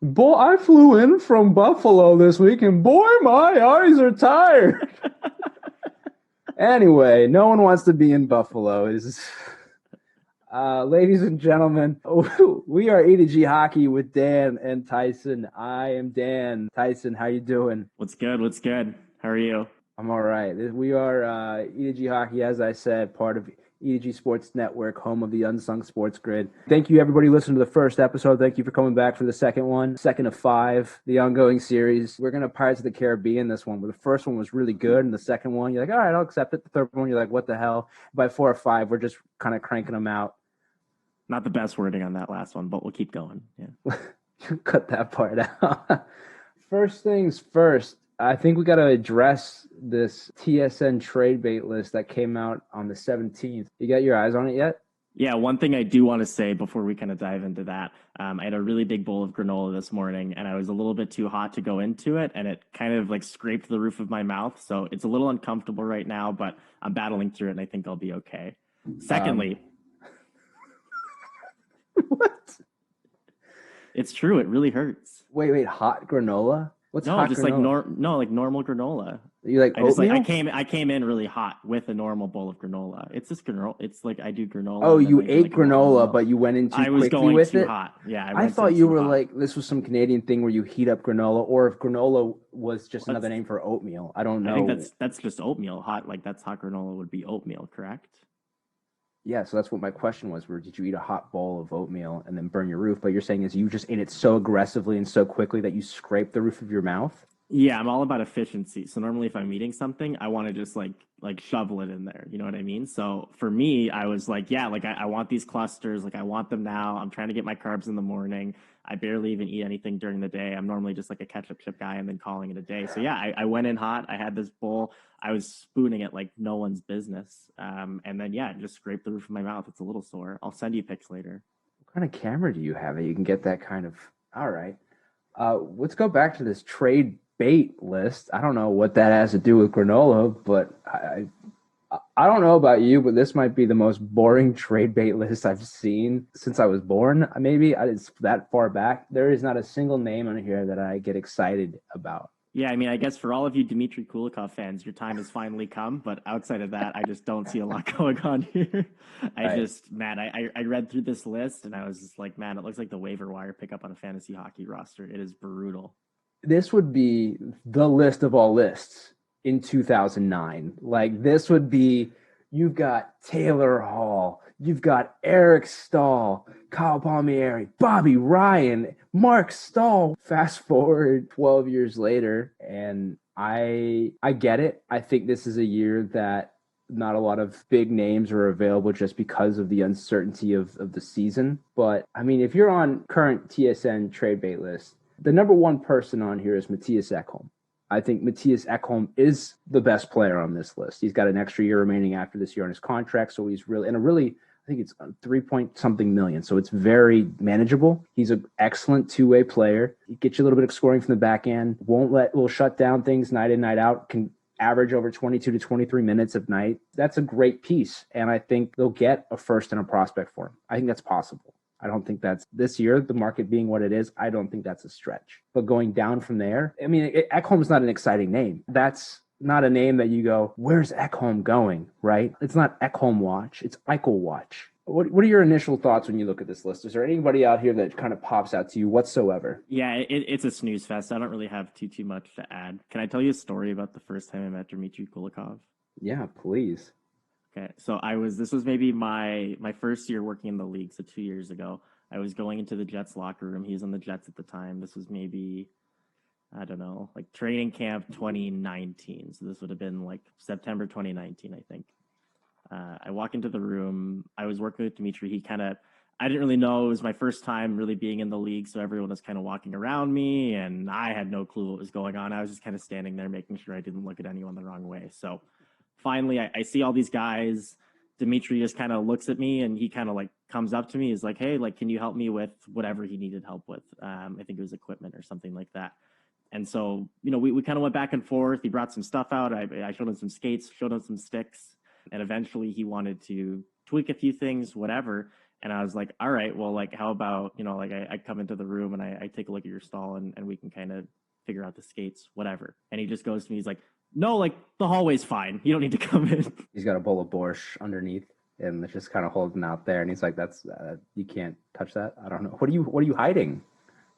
Boy, I flew in from Buffalo this week, and boy, my eyes are tired. Anyway, no one wants to be in Buffalo. Ladies and gentlemen, we are E2G Hockey with Dan and Tyson. I am Dan. Tyson, how you doing? What's good? What's good? How are you? I'm all right. We are E2G Hockey, as I said, part of E2G Sports Network, home of the Unsung Sports Grid. Thank you, everybody, listening to the first episode. Thank you for coming back for the second one, second of five, the ongoing series. We're going to Pirates of the Caribbean this one, where the first one was really good, and the second one, you're like, all right, I'll accept it. The third one, you're like, what the hell? By four or five, we're just kind of cranking them out. Not the best wording on that last one, but we'll keep going. Yeah. Cut that part out. First things first, I think we got to address this TSN trade bait list that came out on the 17th. You got your eyes on it yet? Yeah, one thing I do want to say before we kind of dive into that, I had a really big bowl of granola this morning, and I was a little bit too hot to go into it, and it kind of like scraped the roof of my mouth. So it's a little uncomfortable right now, but I'm battling through it, and I think I'll be okay. Secondly, What? it's true. It really hurts. Wait, hot granola? What's No, hot just granola? like normal granola. You like oatmeal? I came in really hot with a normal bowl of granola. It's just granola. It's like I do granola Oh, and then you maybe ate like a bowl of granola, milk. but you went in too I was quickly going with too it? hot. Yeah, I I went in thought you too were hot. like, this was some Canadian thing where you heat up granola, or if granola was just Well, another name for oatmeal. I don't I think know. that's just oatmeal. Hot like that's hot granola would be oatmeal, correct? Yeah, so that's what my question was. Where did you eat a hot bowl of oatmeal and then burn your roof? But you're saying is you just ate it so aggressively and so quickly that you scraped the roof of your mouth? Yeah, I'm all about efficiency. So normally if I'm eating something, I want to just like shovel it in there. You know what I mean? So for me, I was like, yeah, like I want these clusters, like I want them now. I'm trying to get my carbs in the morning. I barely even eat anything during the day. I'm normally just like a ketchup chip guy and then calling it a day. So yeah, I went in hot. I had this bowl. I was spooning it like no one's business. And then yeah, just scraped the roof of my mouth. It's a little sore. I'll send you pics later. What kind of camera do you have that you can get that kind of? All right. Let's go back to this trade bait list. I don't know what that has to do with granola, but I don't know about you, but this might be the most boring trade bait list I've seen since I was born. Maybe it's that far back. There is not a single name on here that I get excited about. Yeah, I mean, I guess for all of you Dmitry Kulikov fans, your time has finally come. But outside of that, I just don't see a lot going on here. Right. I read through this list and I was just like, man, it looks like the waiver wire pickup on a fantasy hockey roster. It is brutal. This would be the list of all lists in 2009. Like this would be you've got Taylor Hall, you've got Eric Stahl, Kyle Palmieri, Bobby Ryan, Mark Stahl. Fast forward 12 years later, and I get it. I think this is a year that not a lot of big names are available just because of the uncertainty of the season. But I mean, if you're on current TSN trade bait list, the number one person on here is Matthias Ekholm. I think Matthias Ekholm is the best player on this list. He's got an extra year remaining after this year on his contract, so he's really I think it's 3 point something million, so it's very manageable. He's an excellent two-way player. He gets you a little bit of scoring from the back end. Will shut down things night in, night out. Can average over 22 to 23 minutes of night. That's a great piece, and I think they'll get a first and a prospect for him. I think that's possible. I don't think that's this year, the market being what it is. I don't think that's a stretch. But going down from there, I mean, Ekholm is not an exciting name. That's not a name that you go, where's Ekholm going, right? It's not Ekholm watch. It's Eichel watch. What are your initial thoughts when you look at this list? Is there anybody out here that kind of pops out to you whatsoever? Yeah, it's a snooze fest. I don't really have too much to add. Can I tell you a story about the first time I met Dmitry Kulikov? Yeah, please. Okay, so this was maybe my first year working in the league, so 2 years ago. I was going into the Jets locker room. He was on the Jets at the time. This was maybe, I don't know, like training camp 2019. So this would have been like September 2019, I think. I walk into the room. I was working with Dimitri. I didn't really know. It was my first time really being in the league. So everyone was kind of walking around me and I had no clue what was going on. I was just kind of standing there making sure I didn't look at anyone the wrong way. So finally, I see all these guys. Dimitri just kind of looks at me and he kind of like comes up to me. He's like, hey, like, can you help me with whatever he needed help with? I think it was equipment or something like that. And so, we kind of went back and forth. He brought some stuff out. I showed him some skates, showed him some sticks, and eventually he wanted to tweak a few things, whatever. And I was like, all right, well, like, how about, like I come into the room and I take a look at your stall and we can kind of figure out the skates, whatever. And he just goes to me, he's like, no, like the hallway's fine. You don't need to come in. He's got a bowl of borscht underneath, and it's just kind of holding out there. And he's like, "That's you can't touch that." I don't know. What are you hiding?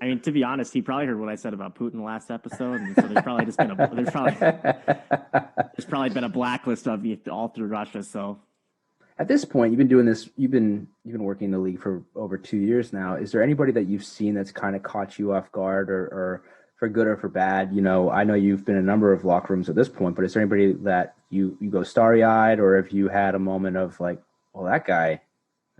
I mean, to be honest, he probably heard what I said about Putin last episode, and so there's probably just been there's probably been a blacklist of me all through Russia. So at this point, you've been doing this. You've been working in the league for over 2 years now. Is there anybody that you've seen that's kind of caught you off guard, or for good or for bad? I know you've been in a number of locker rooms at this point, but is there anybody that you go starry-eyed, or if you had a moment of like, well, that guy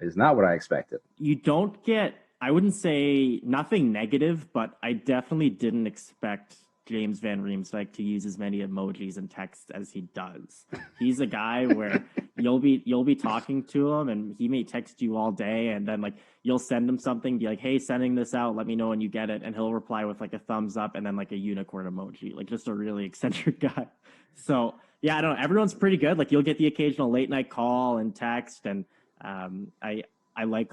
is not what I expected? You don't get, I wouldn't say nothing negative, but I definitely didn't expect James Van Riemsdyk to use as many emojis and text as he does. He's a guy where you'll be talking to him and he may text you all day, and then like you'll send him something, be like, hey, sending this out, let me know when you get it, and he'll reply with like a thumbs up and then like a unicorn emoji, like just a really eccentric guy. So yeah, I don't know, everyone's pretty good. Like you'll get the occasional late night call and text, and I like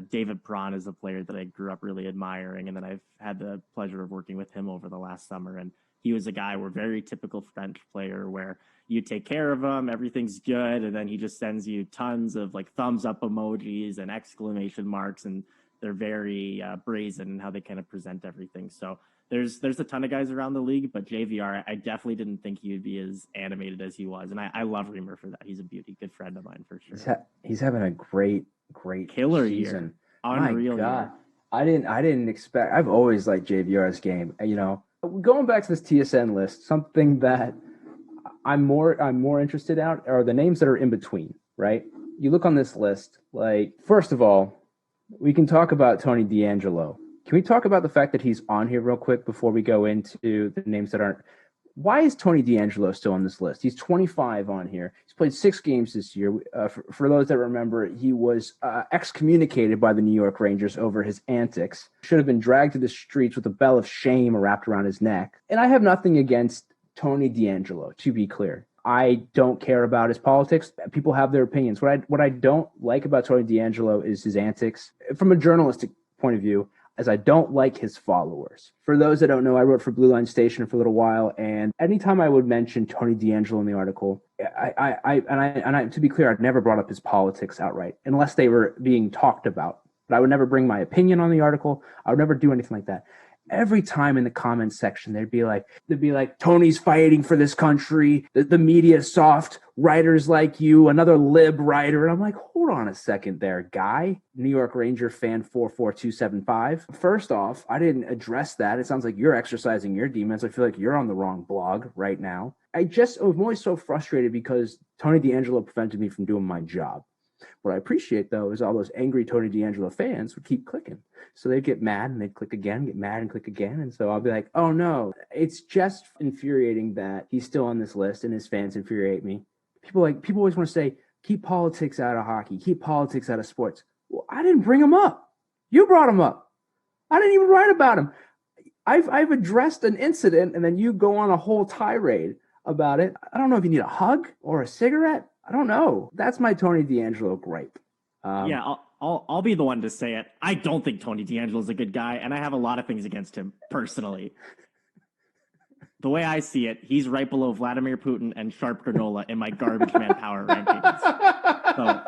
David Perron is a player that I grew up really admiring, and then I've had the pleasure of working with him over the last summer. And he was a guy, we're very typical French player where you take care of him, everything's good, and then he just sends you tons of like thumbs up emojis and exclamation marks, and they're very brazen in how they kind of present everything. So there's a ton of guys around the league, but JVR, I definitely didn't think he would be as animated as he was, and I love Reamer for that. He's a beauty, good friend of mine for sure. He's having a great killer season. Year. Unreal. My God. Year. I didn't expect. I've always liked JVR's game. Going back to this TSN list, something that I'm more interested in are the names that are in between. Right? You look on this list. Like, first of all, we can talk about Tony DeAngelo. Can we talk about the fact that he's on here real quick before we go into the names that aren't? Why is Tony DeAngelo still on this list? He's 25 on here. He's played 6 games this year. For those that remember, he was excommunicated by the New York Rangers over his antics. Should have been dragged to the streets with a bell of shame wrapped around his neck. And I have nothing against Tony DeAngelo, to be clear. I don't care about his politics. People have their opinions. What I don't like about Tony DeAngelo is his antics. From a journalistic point of view, as I don't like his followers. For those that don't know, I wrote for Blue Line Station for a little while, and anytime I would mention Tony DeAngelo in the article, I to be clear, I'd never brought up his politics outright, unless they were being talked about. But I would never bring my opinion on the article. I would never do anything like that. Every time in the comments section, they'd be like, Tony's fighting for this country. The media is soft. Writers like you, another lib writer. And I'm like, hold on a second there, guy. New York Ranger fan 44275. First off, I didn't address that. It sounds like you're exercising your demons. I feel like you're on the wrong blog right now. I'm always so frustrated because Tony DeAngelo prevented me from doing my job. What I appreciate, though, is all those angry Tony DeAngelo fans would keep clicking. So they'd get mad and they'd click again, get mad and click again. And so I'll be like, oh, no. It's just infuriating that he's still on this list and his fans infuriate me. People always want to say, keep politics out of hockey, keep politics out of sports. Well, I didn't bring him up. You brought him up. I didn't even write about him. I've addressed an incident, and then you go on a whole tirade about it. I don't know if you need a hug or a cigarette. I don't know. That's my Tony DeAngelo gripe. Yeah, I'll be the one to say it. I don't think Tony DeAngelo is a good guy, and I have a lot of things against him personally. The way I see it, he's right below Vladimir Putin and Sharp Granola in my garbage man power rankings. So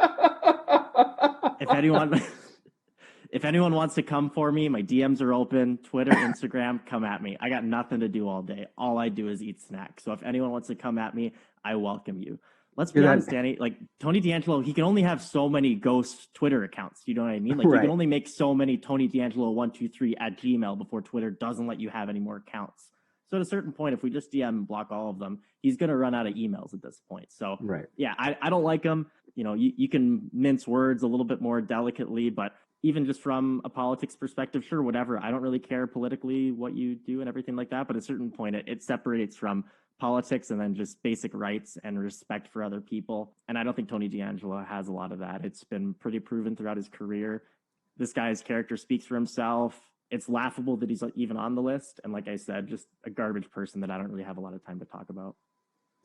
if anyone wants to come for me, my DMs are open. Twitter, Instagram, come at me. I got nothing to do all day. All I do is eat snacks. So if anyone wants to come at me, I welcome you. Let's be honest, Danny. Like Tony DeAngelo, he can only have so many ghost Twitter accounts. You know what I mean? Like you can only make so many Tony DeAngelo123 at Gmail before Twitter doesn't let you have any more accounts. So at a certain point, if we just DM and block all of them, he's going to run out of emails at this point. So yeah, I don't like him. You know, you can mince words a little bit more delicately, but even just from a politics perspective, sure, whatever. I don't really care politically what you do and everything like that. But at a certain point, it separates from politics and then just basic rights and respect for other people. And I don't think Tony DeAngelo has a lot of that. It's been pretty proven throughout his career. This guy's character speaks for himself. It's laughable that he's even on the list. And like I said, just a garbage person that I don't really have a lot of time to talk about.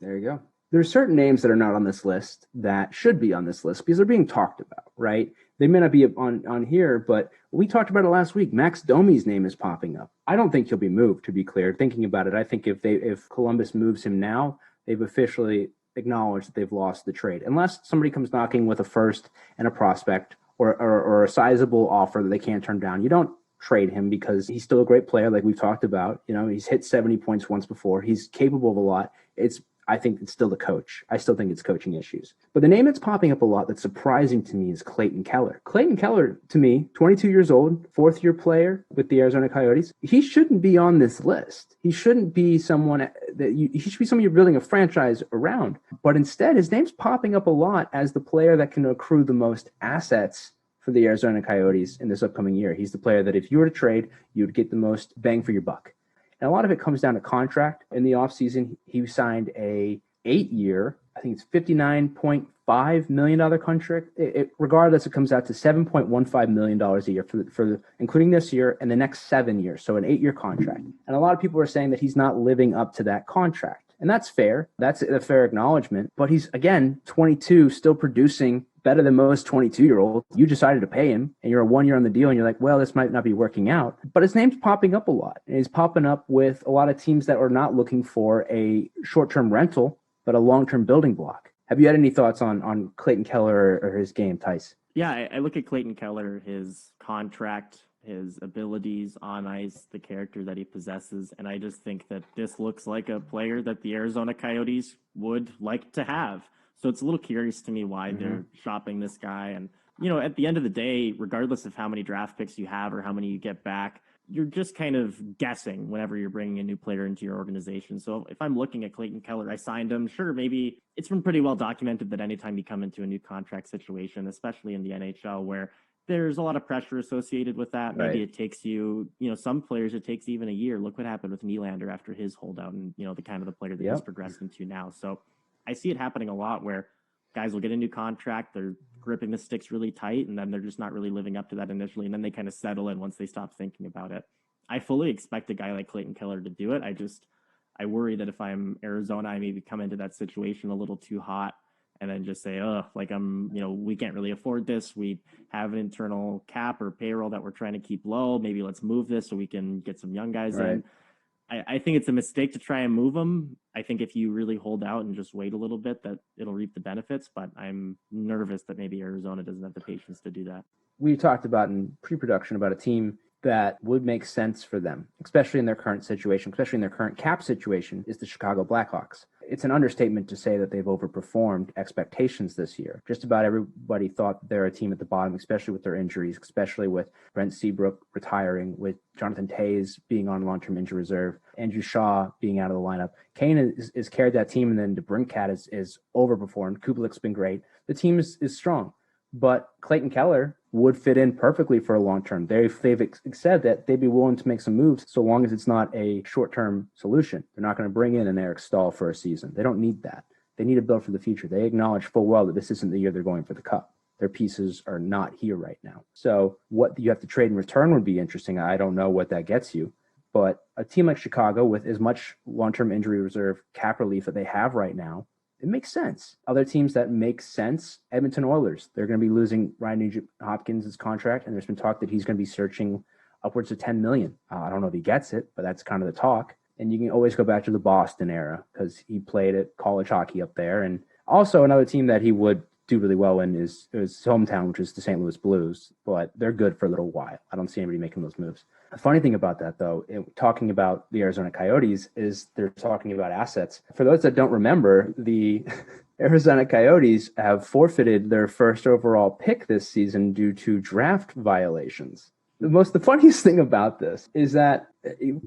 There you go. there's certain names that are not on this list that should be on this list because they're being talked about, right? They may not be on here, but we talked about it last week. Max Domi's name is popping up. I don't think he'll be moved, to be clear. Thinking about it, I think if Columbus moves him now, they've officially acknowledged that they've lost the trade. Unless somebody comes knocking with a first and a prospect or a sizable offer that they can't turn down, you don't trade him because he's still a great player, like we've talked about. You know, he's hit 70 points once before. He's capable of a lot. I think it's still the coach. I still think it's coaching issues. But the name that's popping up a lot that's surprising to me is Clayton Keller. Clayton Keller, to me, 22 years old, fourth-year player with the Arizona Coyotes. He shouldn't be on this list. He shouldn't be someone he should be someone you're building a franchise around. But instead, his name's popping up a lot as the player that can accrue the most assets for the Arizona Coyotes in this upcoming year. He's the player that if you were to trade, you would get the most bang for your buck. And a lot of it comes down to contract. In the offseason, he signed a 8-year, I think it's $59.5 million contract. Regardless, it comes out to $7.15 million a year for including this year and the next 7 years. So an 8-year contract. And a lot of people are saying that he's not living up to that contract. And that's fair. That's a fair acknowledgement. But he's, again, 22, still producing better than most 22-year-olds. You decided to pay him, and you're a 1 year on the deal, and you're like, well, this might not be working out. But his name's popping up a lot. And he's popping up with a lot of teams that are not looking for a short-term rental, but a long-term building block. Have you had any thoughts on Clayton Keller or his game, Tice? Yeah, I look at Clayton Keller, his contract, his abilities on ice, the character that he possesses, and I just think that this looks like a player that the Arizona Coyotes would like to have. So it's a little curious to me why they're shopping this guy. And, you know, at the end of the day, regardless of how many draft picks you have or how many you get back, you're just kind of guessing whenever you're bringing a new player into your organization. So if I'm looking at Clayton Keller, I signed him. Sure, maybe it's been pretty well documented that anytime you come into a new contract situation, especially in the NHL, where there's a lot of pressure associated with that. Maybe it takes you, some players, it takes even a year. Look what happened with Nylander after his holdout and, the kind of the player that he's progressed into now. So I see it happening a lot where guys will get a new contract, they're gripping the sticks really tight, and then they're just not really living up to that initially, and then they kind of settle in once they stop thinking about it. I fully expect a guy like Clayton Keller to do it. I worry that if I'm Arizona, I maybe come into that situation a little too hot and then just say, we can't really afford this. We have an internal cap or payroll that we're trying to keep low. Maybe let's move this so we can get some young guys in. I think it's a mistake to try and move them. I think if you really hold out and just wait a little bit, that it'll reap the benefits. But I'm nervous that maybe Arizona doesn't have the patience to do that. We talked about in pre-production about a team that would make sense for them, especially in their current situation, especially in their current cap situation, is the Chicago Blackhawks. It's an understatement to say that they've overperformed expectations this year. Just about everybody thought they're a team at the bottom, especially with their injuries, especially with Brent Seabrook retiring, with Jonathan Toews being on long-term injury reserve, Andrew Shaw being out of the lineup. Kane has carried that team, and then DeBrincat is overperformed. Kublik's been great. The team is strong. But Clayton Keller would fit in perfectly for a long term. They've said that they'd be willing to make some moves so long as it's not a short-term solution. They're not going to bring in an Eric Stahl for a season. They don't need that. They need to build for the future. They acknowledge full well that this isn't the year they're going for the cup. Their pieces are not here right now. So what you have to trade in return would be interesting. I don't know what that gets you. But a team like Chicago, with as much long-term injury reserve cap relief that they have right now, it makes sense. Other teams that make sense, Edmonton Oilers. They're going to be losing Ryan Nugent-Hopkins' contract, and there's been talk that he's going to be searching upwards of $10 million. I don't know if he gets it, but that's kind of the talk. And you can always go back to the Boston era because he played at college hockey up there. And also another team that he would do really well in is his hometown, which is the St. Louis Blues. But they're good for a little while. I don't see anybody making those moves. The funny thing about that, though, talking about the Arizona Coyotes, is they're talking about assets. For those that don't remember, the Arizona Coyotes have forfeited their first overall pick this season due to draft violations. The funniest thing about this is that,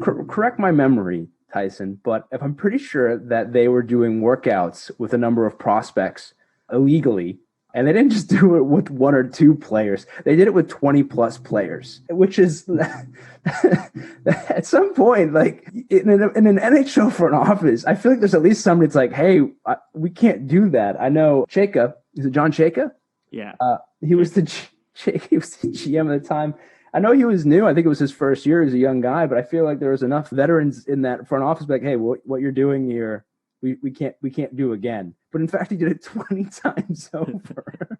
correct my memory, Tyson, but if I'm pretty sure that they were doing workouts with a number of prospects illegally. And they didn't just do it with one or two players. They did it with 20 plus players, which is at some point, like in an NHL front office, I feel like there's at least somebody that's like, hey, we can't do that. I know Chayka, is it John Chayka? Yeah. He was the GM at the time. I know he was new. I think it was his first year as a young guy, but I feel like there was enough veterans in that front office, like, hey, what you're doing here we can't do again. But in fact, he did it 20 times over.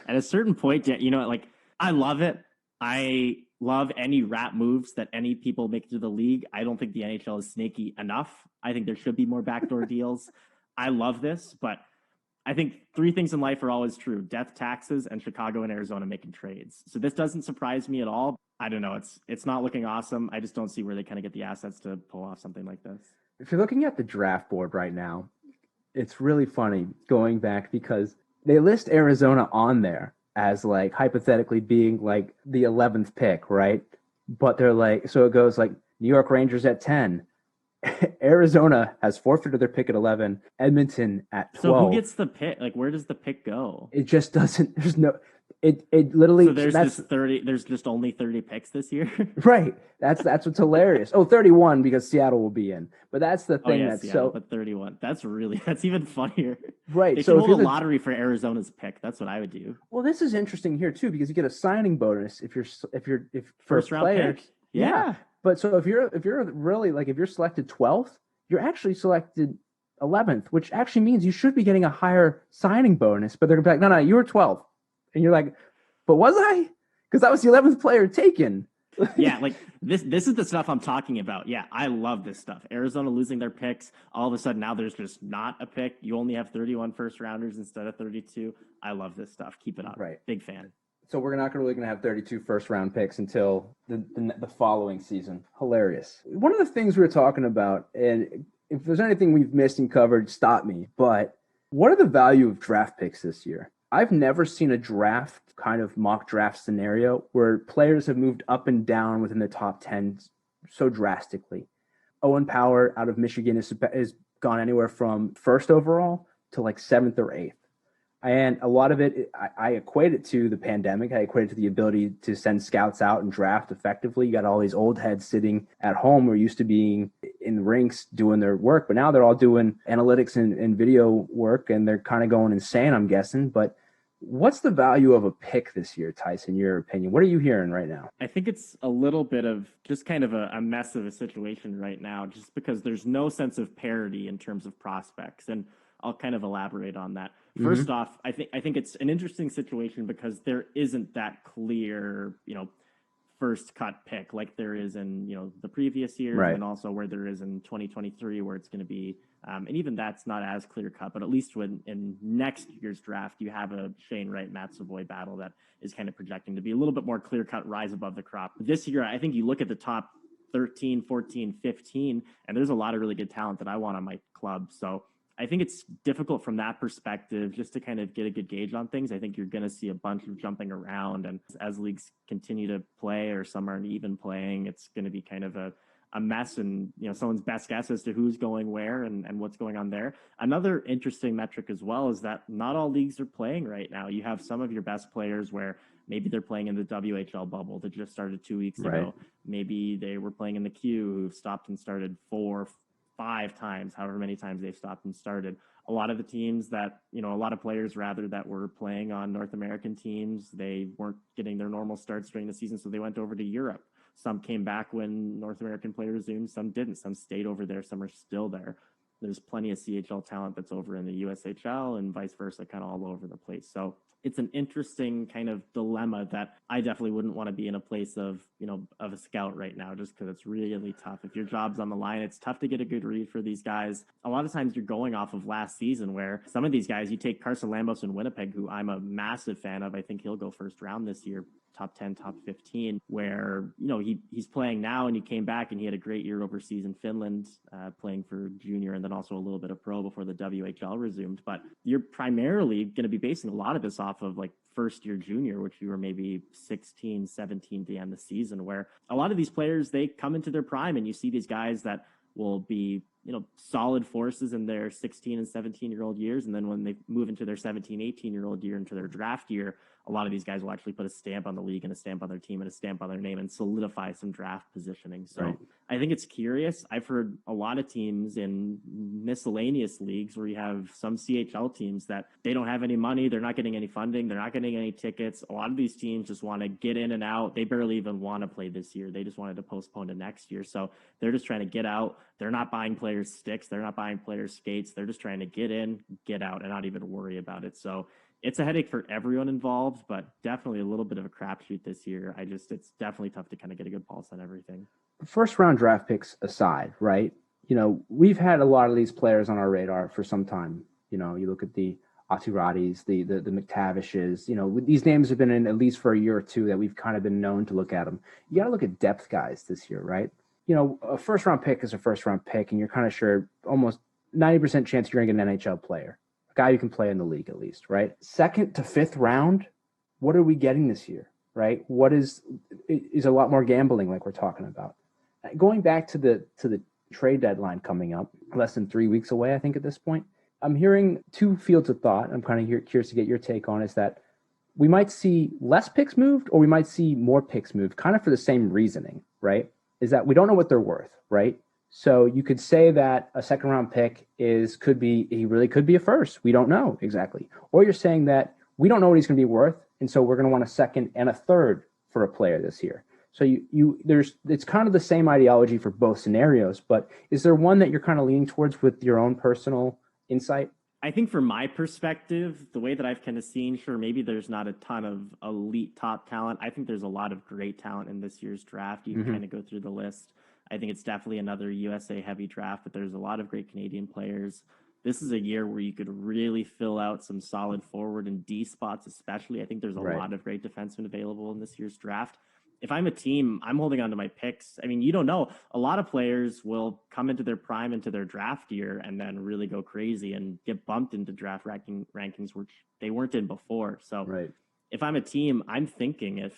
At a certain point, you know, like, I love it. I love any rat moves that any people make to the league. I don't think the NHL is snaky enough. I think there should be more backdoor deals. I love this, but I think three things in life are always true: death, taxes, and Chicago and Arizona making trades. So this doesn't surprise me at all. I don't know. It's not looking awesome. I just don't see where they kind of get the assets to pull off something like this. If you're looking at the draft board right now, it's really funny going back because they list Arizona on there as like hypothetically being like the 11th pick, right? But they're like, so it goes like New York Rangers at 10. Arizona has forfeited their pick at 11. Edmonton at 12. So who gets the pick? Like, where does the pick go? It just doesn't. There's no. It literally. So there's 30. There's just only 30 picks this year. Right. That's what's hilarious. Oh, 31 because Seattle will be in. But that's the thing. That's Seattle, so. But 31. That's even funnier. Right. They so should hold a lottery for Arizona's pick. That's what I would do. Well, this is interesting here too because you get a signing bonus if first round player, pick. Yeah. But so if you're really like if you're selected 12th, you're actually selected 11th, which actually means you should be getting a higher signing bonus. But they're gonna be like, no, you were 12th, and you're like, but was I? Because I was the 11th player taken. Yeah, like this is the stuff I'm talking about. Yeah, I love this stuff. Arizona losing their picks. All of a sudden now there's just not a pick. You only have 31 first rounders instead of 32. I love this stuff. Keep it up. Right. Big fan. So we're not really going to have 32 first-round picks until the following season. Hilarious. One of the things we were talking about, and if there's anything we've missed and covered, stop me, but what are the value of draft picks this year? I've never seen a draft kind of mock draft scenario where players have moved up and down within the top 10 so drastically. Owen Power out of Michigan has gone anywhere from first overall to like 7th or 8th. And a lot of it, I equate it to the pandemic. I equate it to the ability to send scouts out and draft effectively. You got all these old heads sitting at home who are used to being in the rinks doing their work, but now they're all doing analytics and video work, and they're kind of going insane, I'm guessing. But what's the value of a pick this year, Tyson, in your opinion? What are you hearing right now? I think it's a little bit of just kind of a mess of a situation right now, just because there's no sense of parity in terms of prospects. And I'll kind of elaborate on that. First off, I think it's an interesting situation because there isn't that clear, first cut pick like there is in, the previous years, right, and also where there is in 2023, where it's going to be, and even that's not as clear cut, but at least when in next year's draft, you have a Shane Wright, Matt Savoy battle that is kind of projecting to be a little bit more clear cut, rise above the crop. This year, I think you look at the top 13, 14, 15, and there's a lot of really good talent that I want on my club. So I think it's difficult from that perspective just to kind of get a good gauge on things. I think you're going to see a bunch of jumping around, and as leagues continue to play or some aren't even playing, it's going to be kind of a mess, and someone's best guess as to who's going where and what's going on there. Another interesting metric as well is that not all leagues are playing right now. You have some of your best players where maybe they're playing in the WHL bubble that just started 2 weeks ago. Maybe they were playing in the Q, who've stopped and started 4, 5 times, however many times they've stopped and started. A lot of the teams that, a lot of players rather that were playing on North American teams, they weren't getting their normal starts during the season, so they went over to Europe. Some came back when North American play resumed, some didn't. Some stayed over there, some are still there. There's plenty of CHL talent that's over in the USHL and vice versa, kind of all over the place. So it's an interesting kind of dilemma that I definitely wouldn't want to be in a place of, of a scout right now, just because it's really tough. If your job's on the line, it's tough to get a good read for these guys. A lot of times you're going off of last season, where some of these guys, you take Carson Lambos in Winnipeg, who I'm a massive fan of. I think he'll go first round this year, top 10, top 15, where, he's playing now, and he came back and he had a great year overseas in Finland, playing for junior and then also a little bit of pro before the WHL resumed. But you're primarily going to be basing a lot of this off of like first year junior, which you were maybe 16, 17 to end the season, where a lot of these players, they come into their prime, and you see these guys that will be, solid forces in their 16 and 17-year-old years. And then when they move into their 17, 18-year-old year, into their draft year, a lot of these guys will actually put a stamp on the league and a stamp on their team and a stamp on their name and solidify some draft positioning. So Right. I think it's curious. I've heard a lot of teams in miscellaneous leagues where you have some CHL teams that they don't have any money. They're not getting any funding. They're not getting any tickets. A lot of these teams just want to get in and out. They barely even want to play this year. They just wanted to postpone to next year. So they're just trying to get out. They're not buying players sticks. They're not buying players skates. They're just trying to get in, get out, and not even worry about it. So it's a headache for everyone involved, but definitely a little bit of a crapshoot this year. It's definitely tough to kind of get a good pulse on everything. First round draft picks aside, right? We've had a lot of these players on our radar for some time. You look at the Atiratis, the McTavishes, these names have been in at least for a year or two that we've kind of been known to look at them. You got to look at depth guys this year, right? A first round pick is a first round pick, and you're kind of sure almost 90% chance you're going to get an NHL player, a guy who can play in the league at least, right? Second to fifth round, what are we getting this year, right? What is a lot more gambling like we're talking about. Going back to the trade deadline coming up, less than 3 weeks away, I think at this point, I'm hearing two fields of thought. I'm kind of curious to get your take on is that we might see less picks moved or we might see more picks moved kind of for the same reasoning, right? Is that we don't know what they're worth, right? So you could say that a second round pick he really could be a first. We don't know exactly. Or you're saying that we don't know what he's going to be worth. And so we're going to want a second and a third for a player this year. So it's kind of the same ideology for both scenarios, but is there one that you're kind of leaning towards with your own personal insight? I think from my perspective, the way that I've kind of seen, sure, maybe there's not a ton of elite top talent. I think there's a lot of great talent in this year's draft. You can kind of go through the list. I think it's definitely another USA heavy draft, but there's a lot of great Canadian players. This is a year where you could really fill out some solid forward and D spots, especially. I think there's a lot of great defensemen available in this year's draft. If I'm a team, I'm holding on to my picks. I mean, you don't know. A lot of players will come into their prime into their draft year and then really go crazy and get bumped into draft rankings which they weren't in before. So if I'm a team, I'm thinking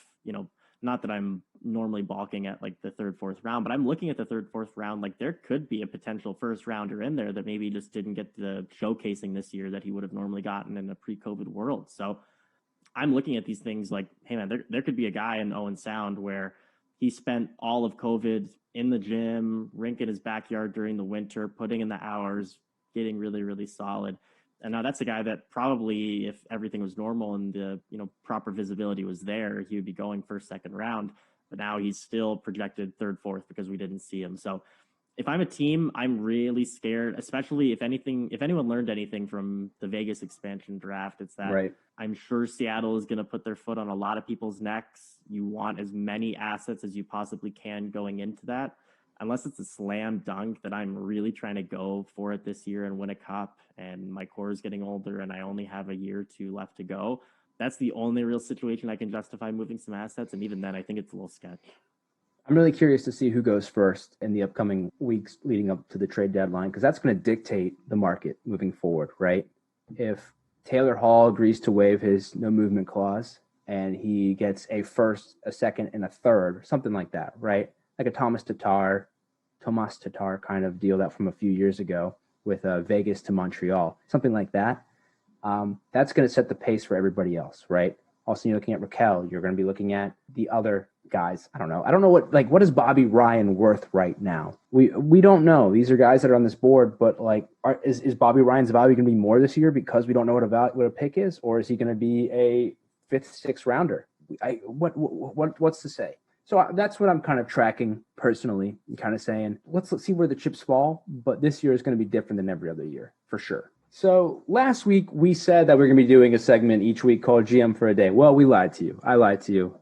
not that I'm normally balking at like the third, fourth round, but I'm looking at the third, fourth round. Like there could be a potential first rounder in there that maybe just didn't get the showcasing this year that he would have normally gotten in a pre-COVID world. So I'm looking at these things like, hey man, there could be a guy in Owen Sound where he spent all of COVID in the gym, rink in his backyard during the winter, putting in the hours, getting really, really solid. And now that's a guy that probably, if everything was normal and the proper visibility was there, he would be going first, second round. But now he's still projected third, fourth because we didn't see him. So if I'm a team, I'm really scared, especially if anyone learned anything from the Vegas expansion draft, it's that I'm sure Seattle is going to put their foot on a lot of people's necks. You want as many assets as you possibly can going into that, unless it's a slam dunk that I'm really trying to go for it this year and win a cup and my core is getting older and I only have a year or two left to go. That's the only real situation I can justify moving some assets. And even then, I think it's a little sketch. I'm really curious to see who goes first in the upcoming weeks leading up to the trade deadline, because that's going to dictate the market moving forward, right? If Taylor Hall agrees to waive his no movement clause and he gets a first, a second, and a third, something like that, right? Like a Tomas Tatar kind of deal that from a few years ago with Vegas to Montreal, something like that. That's going to set the pace for everybody else, right? Also, you're looking at Raquel. You're going to be looking at the other guys. I don't know what is Bobby Ryan worth right now? We don't know. These are guys that are on this board, but is Bobby Ryan's value going to be more this year because we don't know what a pick is, or is he going to be a fifth, sixth rounder? What's to say? So that's what I'm kind of tracking personally, and kind of saying let's see where the chips fall. But this year is going to be different than every other year for sure. So last week we said that we're going to be doing a segment each week called GM for a Day. Well, we lied to you. I lied to you.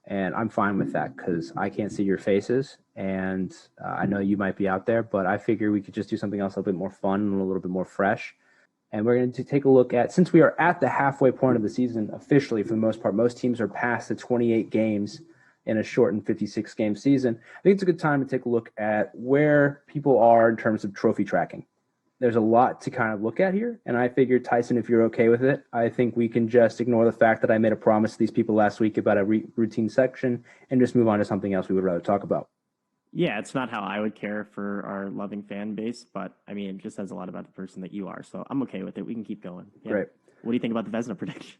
And I'm fine with that because I can't see your faces. And I know you might be out there, but I figure we could just do something else a little bit more fun and a little bit more fresh. And we're going to take a look at, since we are at the halfway point of the season officially, for the most part, most teams are past the 28 games in a shortened 56-game season. I think it's a good time to take a look at where people are in terms of trophy tracking. There's a lot to kind of look at here, and I figured, Tyson, if you're okay with it, I think we can just ignore the fact that I made a promise to these people last week about a routine section and just move on to something else we would rather talk about. Yeah, it's not how I would care for our loving fan base, but I mean, it just says a lot about the person that you are, so I'm okay with it. We can keep going. Yeah. Great. What do you think about the Vesna prediction?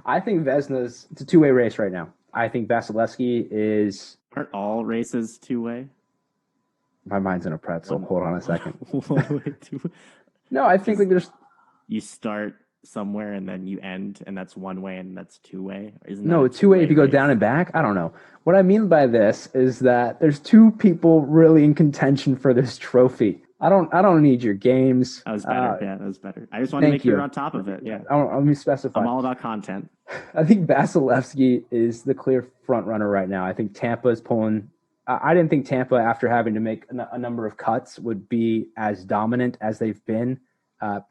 I think Vesna's it's a two-way race right now. I think Vasilevsky is Aren't all races two-way? my mind's in a pretzel. Hold on a second. One way, two. No, I think like there's You start somewhere and then you end, and that's one way and that's two-way. Isn't that no a two-way if you go race? down and back. I don't know. What I mean by this is that there's two people really in contention for this trophy. I don't need your games. That was better. Yeah, that was better. I just want to make sure you're on top of it. Yeah. Let me specify. I'm all about content. I think Vasilevsky is the clear front runner right now. I think Tampa is pulling. I didn't think Tampa, after having to make a number of cuts, would be as dominant as they've been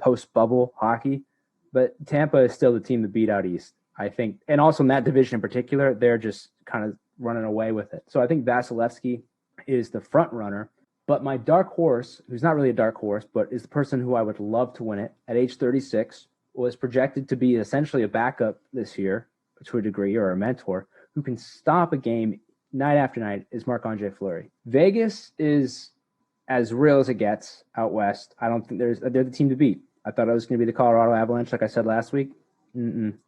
post-bubble hockey. But Tampa is still the team to beat out east, I think. And also in that division in particular, they're just kind of running away with it. So I think Vasilevsky is the front runner. But my dark horse, who's not really a dark horse, but is the person who I would love to win it at age 36, was projected to be essentially a backup this year to a degree, or a mentor, who can stop a game night after night, is Marc-Andre Fleury. Vegas is as real as it gets out west. I don't think they're the team to beat. I thought it was going to be the Colorado Avalanche, like I said last week.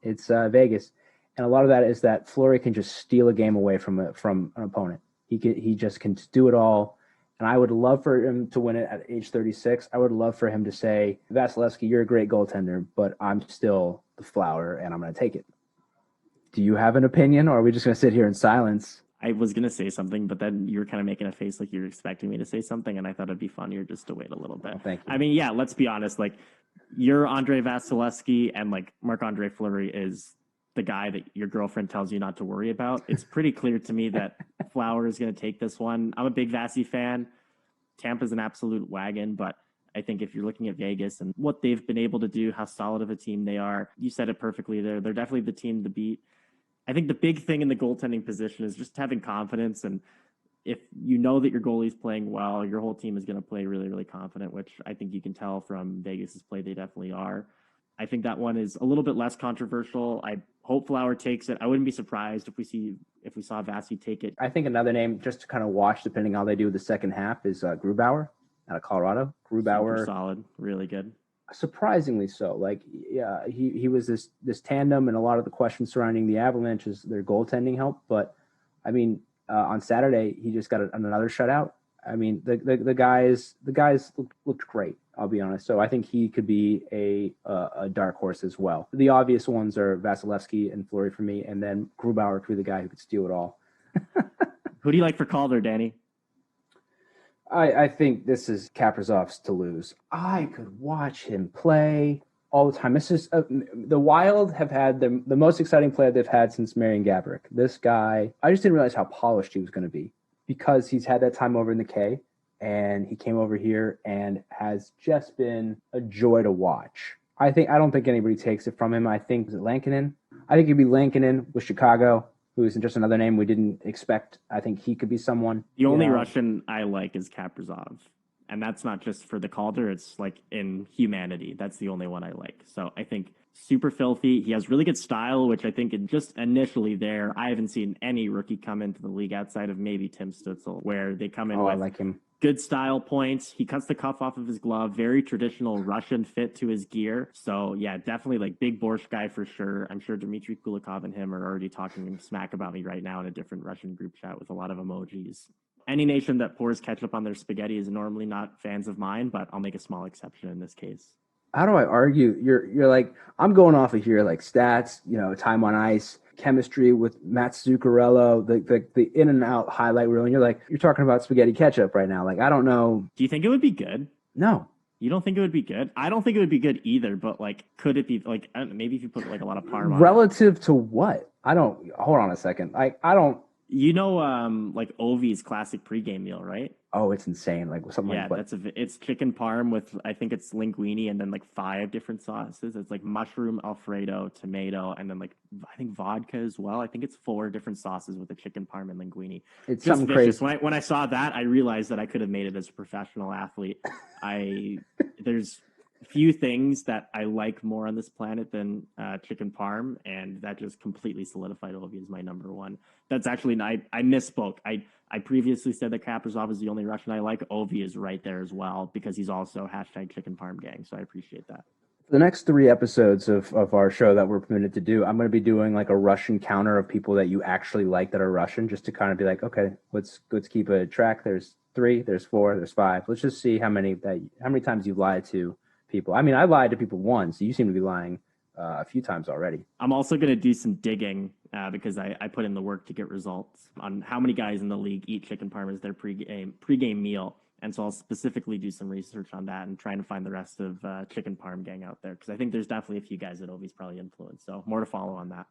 It's Vegas. And a lot of that is that Fleury can just steal a game away from an opponent. He just can do it all. And I would love for him to win it at age 36. I would love for him to say, Vasilevsky, you're a great goaltender, but I'm still the flower, and I'm going to take it. Do you have an opinion, or are we just going to sit here in silence? I was going to say something, but then you were kind of making a face like you were expecting me to say something, and I thought it'd be funnier just to wait a little bit. Oh, thank you. I mean, yeah, let's be honest. Like, you're Andre Vasilevsky, and like Marc-Andre Fleury is the guy that your girlfriend tells you not to worry about. It's pretty clear to me that Flower is going to take this one. I'm a big Vasi fan. Tampa's an absolute wagon, but I think if you're looking at Vegas and what they've been able to do, how solid of a team they are, you said it perfectly there. They're definitely the team to beat. I think the big thing in the goaltending position is just having confidence. And if you know that your goalie's playing well, your whole team is going to play really, really confident, which I think you can tell from Vegas's play. They definitely are. I think that one is a little bit less controversial. I hope Flower takes it. I wouldn't be surprised if we saw Vasi take it. I think another name just to kind of watch, depending how they do the second half, is Grubauer out of Colorado. Grubauer, super solid, really good. Surprisingly so. Like, yeah, he was this tandem, and a lot of the questions surrounding the Avalanche is their goaltending help. But I mean, on Saturday he just got another shutout. I mean, the guys looked great. I'll be honest. So I think he could be a dark horse as well. The obvious ones are Vasilevsky and Fleury for me, and then Grubauer could be the guy who could steal it all. Who do you like for Calder, Danny? I think this is Kaprizov's to lose. I could watch him play all the time. This is the Wild have had the most exciting player they've had since Marian Gaborik. This guy, I just didn't realize how polished he was going to be because he's had that time over in the K, and he came over here and has just been a joy to watch. I don't think anybody takes it from him. I think, is it Lankinen? I think it'd be Lankinen with Chicago, who is just another name we didn't expect. I think he could be someone. The only Russian I like is Kaprizov. And that's not just for the Calder. It's like in humanity. That's the only one I like. So I think super filthy. He has really good style, which I think just initially there, I haven't seen any rookie come into the league outside of maybe Tim Stützle, where they come in with I like him. Good style points. He cuts the cuff off of his glove. Very traditional Russian fit to his gear. So, yeah, definitely like big Borscht guy for sure. I'm sure Dmitry Kulikov and him are already talking smack about me right now in a different Russian group chat with a lot of emojis. Any nation that pours ketchup on their spaghetti is normally not fans of mine, but I'll make a small exception in this case. How do I argue? You're like, I'm going off of here, like stats, time on ice, chemistry with Matt Zuccarello, the in and out highlight reel, and you're talking about spaghetti ketchup right now. Like, I don't know. Do you think it would be good? No. You don't think it would be good? I don't think it would be good either, but like, could it be like, I don't know, maybe if you put like a lot of parm on relative to what? Hold on a second. Like, I don't. Like Ovi's classic pregame meal, right? Oh, it's insane. Like something like that. It's chicken parm with, I think it's linguine and then like 5 different sauces. It's like mushroom, Alfredo, tomato, and then like, I think vodka as well. I think it's 4 different sauces with the chicken parm and linguine. It's just something vicious. crazy. When I saw that, I realized that I could have made it as a professional athlete. There's few things that I like more on this planet than chicken parm, and that just completely solidified Ovi as my number one. That's actually, I misspoke. I previously said that Kaprizov is the only Russian I like. Ovi is right there as well because he's also #chicken parm gang, so I appreciate that. The next 3 episodes of our show that we're permitted to do, I'm going to be doing like a Russian counter of people that you actually like that are Russian, just to kind of be like, okay, let's keep a track. There's 3, there's 4, there's 5. Let's just see how many times you lied to people. I mean, I lied to people once. You seem to be lying a few times already. I'm also going to do some digging because I put in the work to get results on how many guys in the league eat chicken parm as their pregame meal. And so I'll specifically do some research on that and trying to find the rest of chicken parm gang out there, because I think there's definitely a few guys that Ovi's probably influenced. So more to follow on that.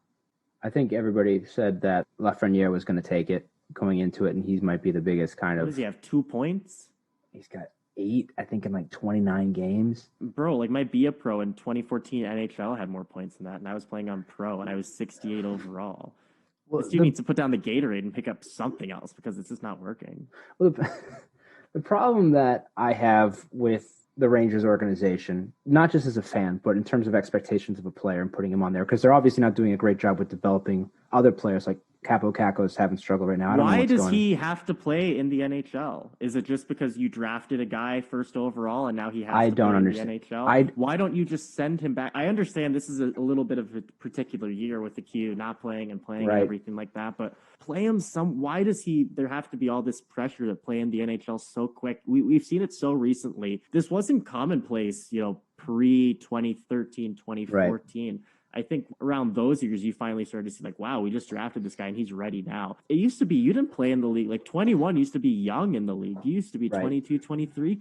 I think everybody said that Lafreniere was going to take it going into it, and he might be the biggest kind of. Does he have 2 points? He's got 8, I think, in like 29 games. Bro, like my Be a Pro in 2014 NHL had more points than that, and I was playing on Pro, and I was 68 overall. Well, this dude needs to put down the Gatorade and pick up something else because it's just not working. Well, the problem that I have with the Rangers organization, not just as a fan, but in terms of expectations of a player and putting him on there, because they're obviously not doing a great job with developing other players. Like Capo Caco's having struggled right now. Why does he have to play in the NHL? Is it just because you drafted a guy first overall and now he has to play in the NHL? Why don't you just send him back? I understand this is a little bit of a particular year with the Q not playing and playing and everything like that, but play him some. Why does there have to be all this pressure to play in the NHL so quick? We've seen it so recently. This wasn't commonplace, pre 2013, 2014. Right. I think around those years, you finally started to see like, wow, we just drafted this guy and he's ready now. It used to be you didn't play in the league. Like 21 used to be young in the league. You used to be 22, 23,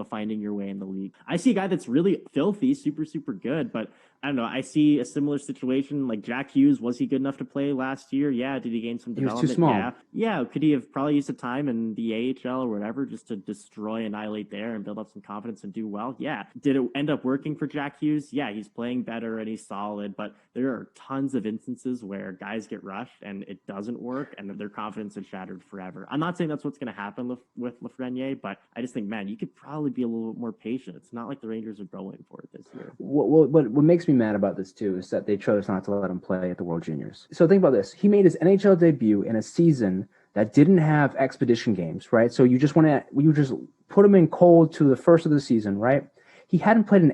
finding your way in the league. I see a guy that's really filthy, super, super good, but I don't know. I see a similar situation like Jack Hughes. Was he good enough to play last year? Yeah. Did he gain some development? He was too small. Yeah. Could he have probably used the time in the AHL or whatever just to destroy, annihilate there and build up some confidence and do well? Yeah. Did it end up working for Jack Hughes? Yeah. He's playing better and he's solid, but there are tons of instances where guys get rushed and it doesn't work and their confidence is shattered forever. I'm not saying that's what's going to happen with Lafreniere, but I just think, man, you could probably be a little bit more patient. It's not like the Rangers are going for it this year. What makes me mad about this too is that they chose not to let him play at the World Juniors. So think about this. He made his NHL debut in a season that didn't have expedition games, right? So you just put him in cold to the first of the season, right? He hadn't played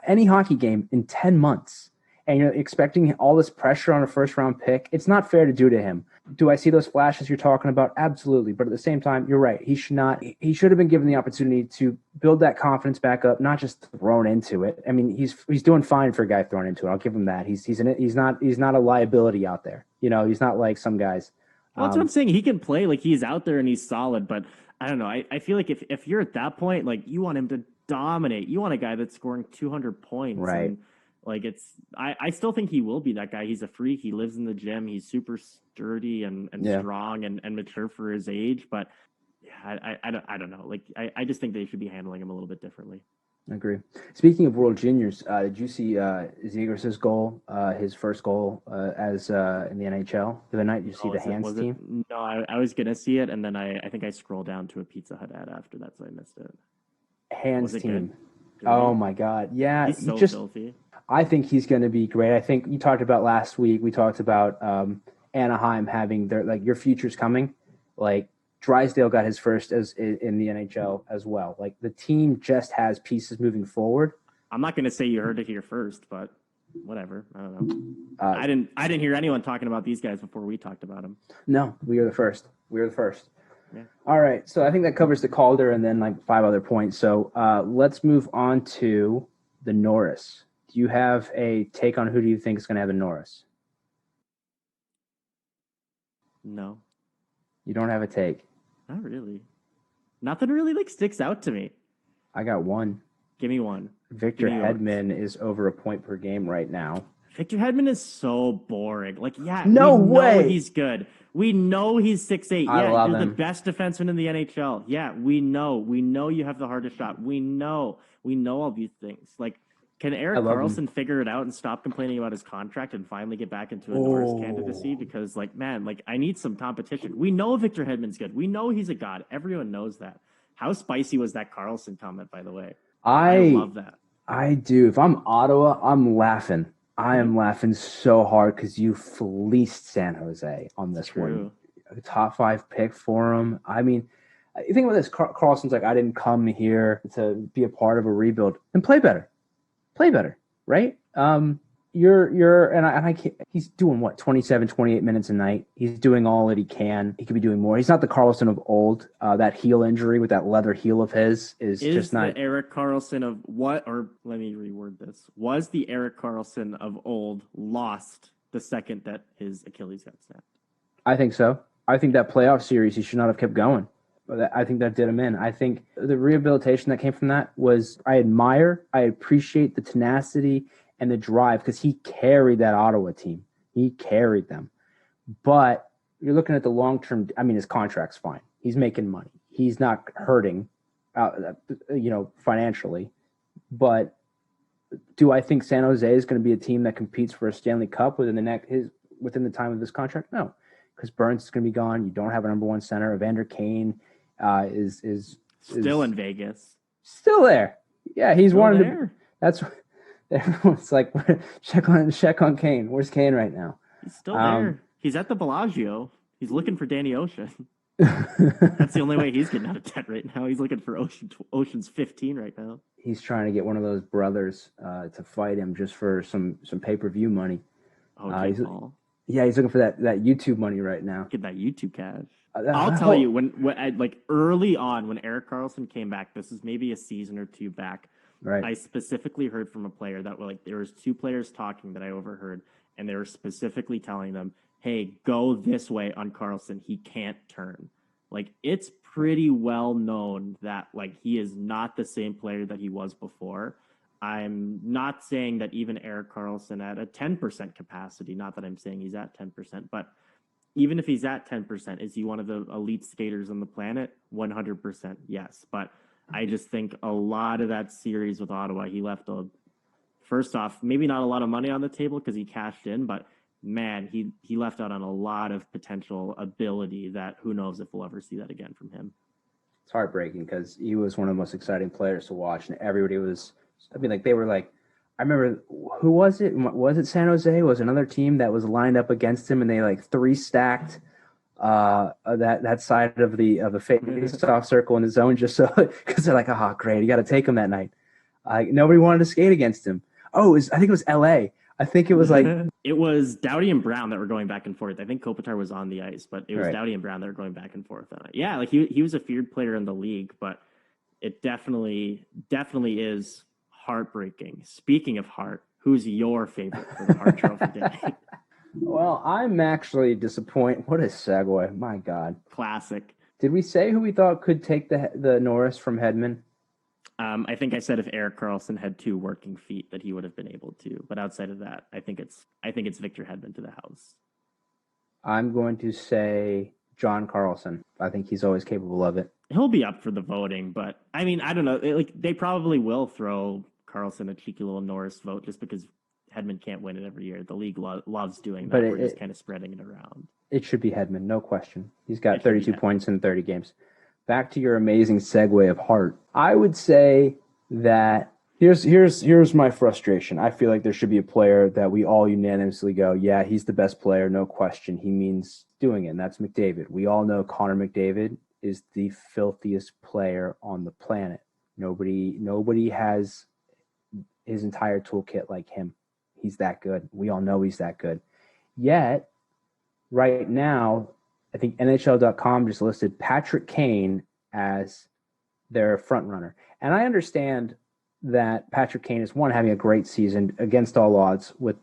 any hockey game in 10 months. And you're expecting all this pressure on a first-round pick. It's not fair to do to him. Do I see those flashes you're talking about? Absolutely. But at the same time, you're right. He should have been given the opportunity to build that confidence back up, not just thrown into it. I mean, he's doing fine for a guy thrown into it. I'll give him that. He's not a liability out there. He's not like some guys. Well, that's what I'm saying. He can play, like he's out there and he's solid, but I don't know. I feel like if you're at that point, like you want him to dominate. You want a guy that's scoring 200 points. Right. And, like I still think he will be that guy. He's a freak. He lives in the gym. He's super sturdy and strong and mature for his age. But yeah, I don't know. Like I just think they should be handling him a little bit differently. I agree. Speaking of World Juniors, did you see Zegras' goal, his first goal as in the NHL the other night? Did you see the hands team? No, I was gonna see it, and then I think I scrolled down to a Pizza Hut ad after that, so I missed it. Hands team. Oh my God! Yeah, he's so filthy. I think he's going to be great. I think you talked about last week. We talked about Anaheim having your future's coming. Like Drysdale got his first in the NHL as well. Like the team just has pieces moving forward. I'm not going to say you heard it here first, but whatever. I don't know. I didn't hear anyone talking about these guys before we talked about them. No, we are the first. Yeah. All right. So I think that covers the Calder and then like 5 other points. So let's move on to the Norris. Do you have a take on who do you think is going to have a Norris? No. You don't have a take? Not really. Nothing really sticks out to me. I got one. Give me one. Victor Hedman is over a point per game right now. Victor Hedman is so boring. No way. Know he's good. We know he's 6'8". Yeah, you're the best defenseman in the NHL. Yeah, we know. We know you have the hardest shot. We know all these things. Can Erik Karlsson figure it out and stop complaining about his contract and finally get back into a Norris candidacy? Because, I need some competition. We know Victor Hedman's good. We know he's a god. Everyone knows that. How spicy was that Karlsson comment, by the way? I love that. I do. If I'm Ottawa, I'm laughing. I am laughing so hard because you fleeced San Jose on this one. A top 5 pick for him. I mean, you think about this. Karlsson's I didn't come here to be a part of a rebuild. And play better. play better, right? I can't, he's doing what, 27, 28 minutes a night. He's doing all that he can. He could be doing more. He's not the Carlson of old. That heel injury with that leather heel of his is just not the Erik Karlsson of what, or let me reword this. Was the Erik Karlsson of old lost the second that his Achilles got snapped? I think so. I think that playoff series he should not have kept going. I think that did him in. I think the rehabilitation that came from that was, I appreciate the tenacity and the drive, because he carried that Ottawa team. He carried them. But you're looking at the long-term, I mean, his contract's fine. He's making money. He's not hurting, financially. But do I think San Jose is going to be a team that competes for a Stanley Cup within the time of this contract? No, because Burns is going to be gone. You don't have a number one center. Evander Kane is still in Vegas. Still there. Yeah, he's still wanted there. to. That's everyone's like, check on Kane. Where's Kane right now? He's still there. He's at the Bellagio. He's looking for Danny Ocean. That's the only way he's getting out of debt right now. He's looking for Ocean's 15 right now. He's trying to get one of those brothers to fight him just for some pay-per-view money. Jake Paul. Yeah, he's looking for that YouTube money right now. Get that YouTube cash. I'll tell you, when like early on when Erik Karlsson came back, this is maybe a season or two back. Right. I specifically heard from a player that there was two players talking that I overheard, and they were specifically telling them, "Hey, go this way on Karlsson. He can't turn." Like, it's pretty well known that he is not the same player that he was before. I'm not saying that even Erik Karlsson at a 10% capacity, not that I'm saying he's at 10%, but even if he's at 10%, is he one of the elite skaters on the planet? 100%, yes. But I just think a lot of that series with Ottawa, he left first off, maybe not a lot of money on the table because he cashed in, but man, he left out on a lot of potential ability that who knows if we'll ever see that again from him. It's heartbreaking because he was one of the most exciting players to watch, and everybody was, they were like, I remember, who was it? Was it San Jose? Was another team that was lined up against him, and they three stacked that side of the face-off circle in the zone just so, because they're like, oh, great, you got to take him that night. Nobody wanted to skate against him. I think it was L.A. I think it was it was Doughty and Brown that were going back and forth. I think Kopitar was on the ice, but it was right. Doughty and Brown that were going back and forth on it. Yeah, he was a feared player in the league, but it definitely is heartbreaking. Speaking of heart, who's your favorite for the Hart Trophy day? Well, I'm actually disappointed. What a segue. My God. Classic. Did we say who we thought could take the Norris from Hedman? I think I said if Erik Karlsson had two working feet that he would have been able to. But outside of that, I think it's Victor Hedman to the house. I'm going to say John Carlson. I think he's always capable of it. He'll be up for the voting, but I mean, I don't know. They probably will throw Karlsson a cheeky little Norris vote just because Hedman can't win it every year. The league loves doing that. But we're just kind of spreading it around. It should be Hedman, no question. He's got 32 points in 30 games. Back to your amazing segue of heart. I would say that here's my frustration. I feel like there should be a player that we all unanimously go, yeah, he's the best player, no question. He means doing it, and that's McDavid. We all know Connor McDavid is the filthiest player on the planet. Nobody has his entire toolkit like him. He's that good. We all know he's that good. Yet, right now, I think NHL.com just listed Patrick Kane as their front runner. And I understand that Patrick Kane is having a great season against all odds with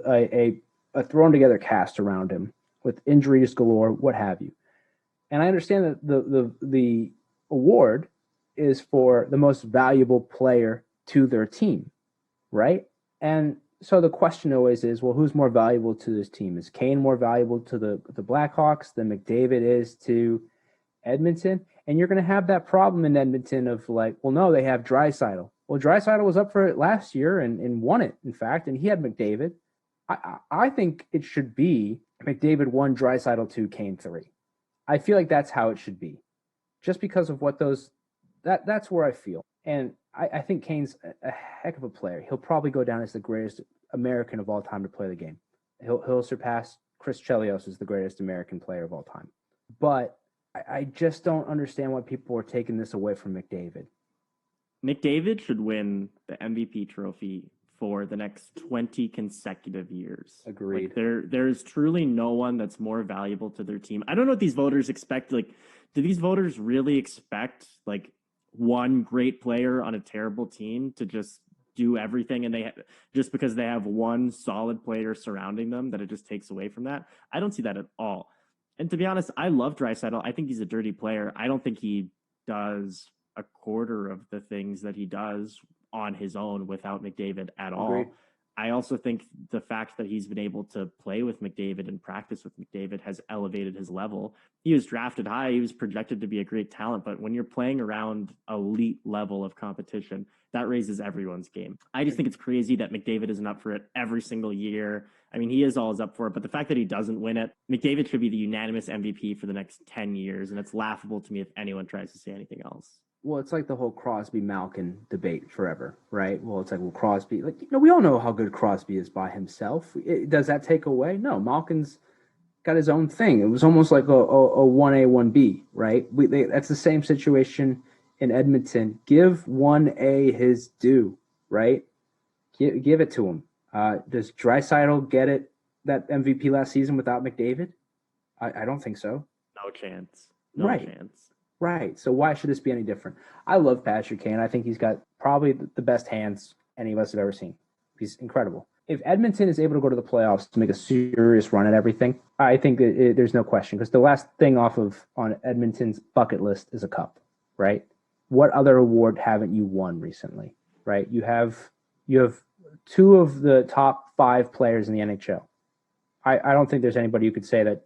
a thrown together cast around him, with injuries galore, what have you. And I understand that the award is for the most valuable player to their team, right? And so the question always is, well, who's more valuable to this team? Is Kane more valuable to the Blackhawks than McDavid is to Edmonton? And you're going to have that problem in Edmonton of well, no, they have Draisaitl. Well, Draisaitl was up for it last year and won it, in fact, and he had McDavid. I think it should be McDavid 1, Draisaitl 2, Kane 3. I feel like that's how it should be, just because of what that's where I feel. And I think Kane's a heck of a player. He'll probably go down as the greatest American of all time to play the game. He'll surpass Chris Chelios as the greatest American player of all time. But I just don't understand why people are taking this away from McDavid. McDavid should win the MVP trophy for the next 20 consecutive years. Agreed. Like there is truly no one that's more valuable to their team. I don't know what these voters expect. Like, do these voters really expect like one great player on a terrible team to just do everything, and just because they have one solid player surrounding them, that it just takes away from that? I don't see that at all. And to be honest, I love Draisaitl. I think he's a dirty player. I don't think he does a quarter of the things that he does on his own without McDavid at all. Agreed. I also think the fact that he's been able to play with McDavid and practice with McDavid has elevated his level. He was drafted high. He was projected to be a great talent, but when you're playing around elite level of competition, that raises everyone's game. I just think it's crazy that McDavid isn't up for it every single year. I mean, he is always up for it, but the fact that he doesn't win it, McDavid should be the unanimous MVP for the next 10 years, and it's laughable to me if anyone tries to say anything else. Well, it's like the whole Crosby-Malkin debate forever, right? Well, it's like, well, Crosby, like, we all know how good Crosby is by himself. Does that take away? No, Malkin's got his own thing. It was almost like a 1A, 1B, right? That's the same situation in Edmonton. Give 1A his due, right? Give it to him. Does Draisaitl get it, that MVP last season without McDavid? I don't think so. No chance. No chance. Right. So why should this be any different? I love Patrick Kane. I think he's got probably the best hands any of us have ever seen. He's incredible. If Edmonton is able to go to the playoffs to make a serious run at everything, I think there's no question, because the last thing on Edmonton's bucket list is a cup, right? What other award haven't you won recently, right? You have two of the top 5 players in the NHL. I don't think there's anybody who could say that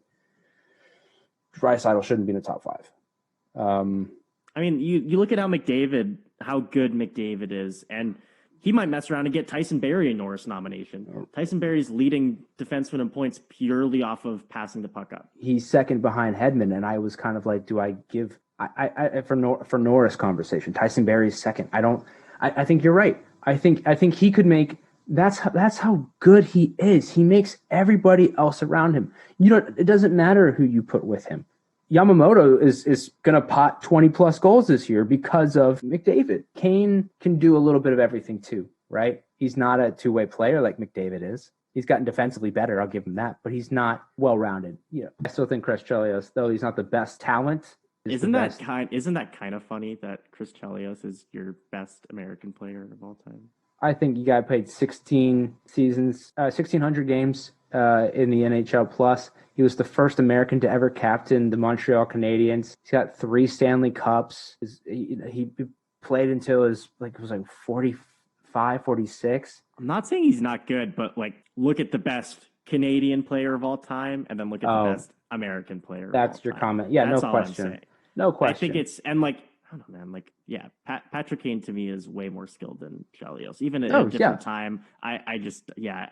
Draisaitl shouldn't be in the top 5. I mean, you look at how good McDavid is, and he might mess around and get Tyson Barrie a Norris nomination. Tyson Barrie's leading defenseman in points purely off of passing the puck up. He's second behind Hedman, and I was kind of like, do I give for Norris conversation? Tyson Barrie's second. I think you're right. I think he could make. That's how good he is. He makes everybody else around him. It doesn't matter who you put with him. Yamamoto is going to pot 20-plus goals this year because of McDavid. Kane can do a little bit of everything too, right? He's not a two-way player like McDavid is. He's gotten defensively better, I'll give him that, but he's not well-rounded. I still think Chris Chelios, though he's not the best talent, isn't that kind of funny that Chris Chelios is your best American player of all time? I think you guy played 16 seasons, 1,600 games in the NHL plus. He was the first American to ever captain the Montreal Canadiens. He's got 3 Stanley Cups. He played until it was like 45, 46. I'm not saying he's not good, but like look at the best Canadian player of all time, and then look at the best American player. That's your comment. Yeah, that's no question. No question. I think it's I don't know, man. Like, yeah, Patrick Kane to me is way more skilled than Chelios. Even at a different time, I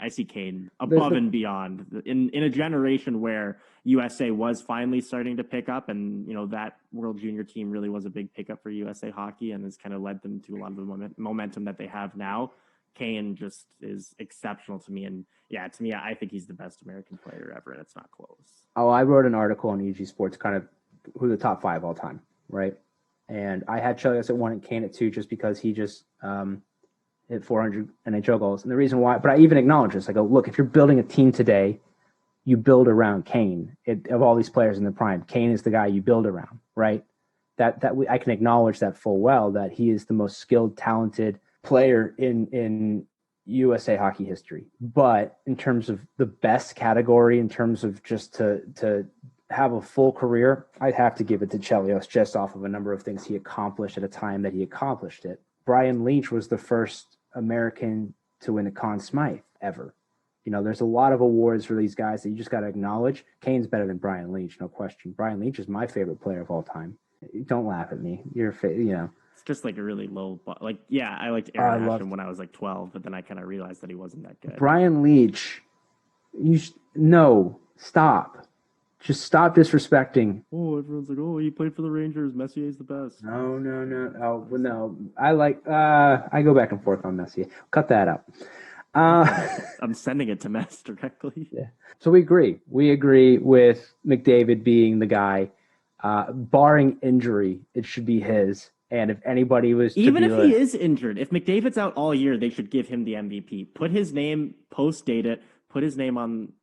see Kane above and beyond in a generation where USA was finally starting to pick up, and that World Junior team really was a big pickup for USA Hockey, and has kind of led them to a lot of the momentum that they have now. Kane just is exceptional to me, and to me, I think he's the best American player ever, and it's not close. Oh, I wrote an article on E2G Sports, kind of who the top 5 all time, right? And I had Chelios at 1 and Kane at 2 just because he just hit 400 NHL goals. And the reason why, but I even acknowledge this. I go, look, if you're building a team today, you build around Kane. Of all these players in the prime, Kane is the guy you build around, right? I can acknowledge that full well, that he is the most skilled, talented player in USA hockey history. But in terms of the best category, in terms of just to have a full career, I'd have to give it to Chelios just off of a number of things he accomplished at a time that he accomplished it. Brian Leetch was the first American to win a Conn Smythe ever. There's a lot of awards for these guys that you just got to acknowledge. Kane's better than Brian Leetch, no question. Brian Leetch is my favorite player of all time. Don't laugh at me. It's just like a really low, I liked Aaron Ashton when I was like 12, but then I kind of realized that he wasn't that good. Brian Leetch, stop. Just stop disrespecting. Oh, everyone's like, he played for the Rangers. Messier's the best. No. Oh, well, no. I go back and forth on Messier. Cut that out. I'm sending it to Mess directly. Yeah. So we agree. We agree with McDavid being the guy. Barring injury, it should be his. And if anybody was even if he is injured, if McDavid's out all year, they should give him the MVP. Put his name, post-date it, put his name on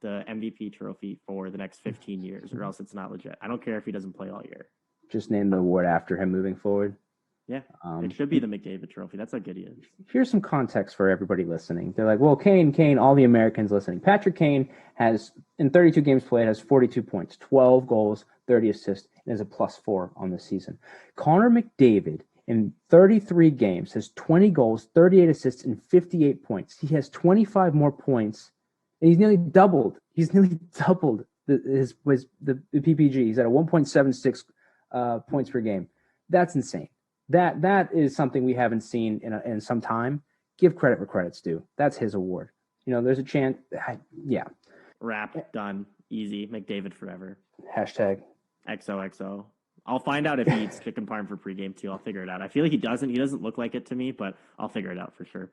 the MVP trophy for the next 15 years, or else it's not legit. I don't care if he doesn't play all year. just name the award after him moving forward. Yeah, it should be the McDavid trophy. That's how good he is. Here's some context for everybody listening. They're like, well, Kane, all the Americans listening. Patrick Kane has, in 32 games played, has 42 points, 12 goals, 30 assists, and is a +4 on the season. Connor McDavid, in 33 games, has 20 goals, 38 assists, and 58 points. He has 25 more points, and he's nearly doubled. The PPG. He's at a 1.76 points per game. That's insane. That is something we haven't seen in some time. Give credit where credit's due. That's his award. There's a chance. Yeah. Wrap, done, easy. McDavid forever. Hashtag XOXO. I'll find out if he eats chicken parm for pregame too. I'll figure it out. I feel like he doesn't. He doesn't look like it to me, but I'll figure it out for sure.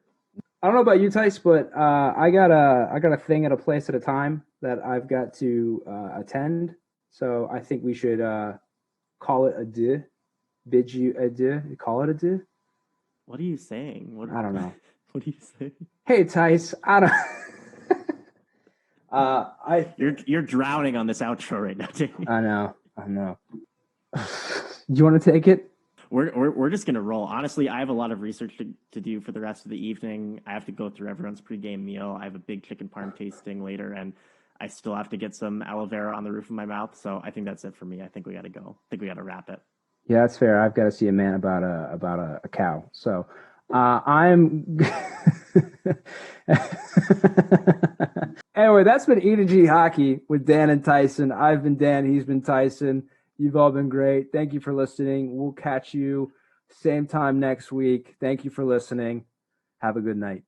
I don't know about you, Tice, but I got a thing at a place at a time that I've got to attend. So I think we should call it adieu. Bid you adieu. Call it adieu. What are you saying? I don't know. What are you saying? Hey, Tice. I don't. You're drowning on this outro right now, Jamie. I know. You want to take it? We're just gonna roll. Honestly, I have a lot of research to do for the rest of the evening. I have to go through everyone's pregame meal. I have a big chicken parm tasting later, and I still have to get some aloe vera on the roof of my mouth. So I think that's it for me. I think we got to go. I think we got to wrap it. Yeah, that's fair. I've got to see a man about a cow. So I'm. Anyway, that's been E2G Hockey with Dan and Tyson. I've been Dan. He's been Tyson. You've all been great. Thank you for listening. We'll catch you same time next week. Thank you for listening. Have a good night.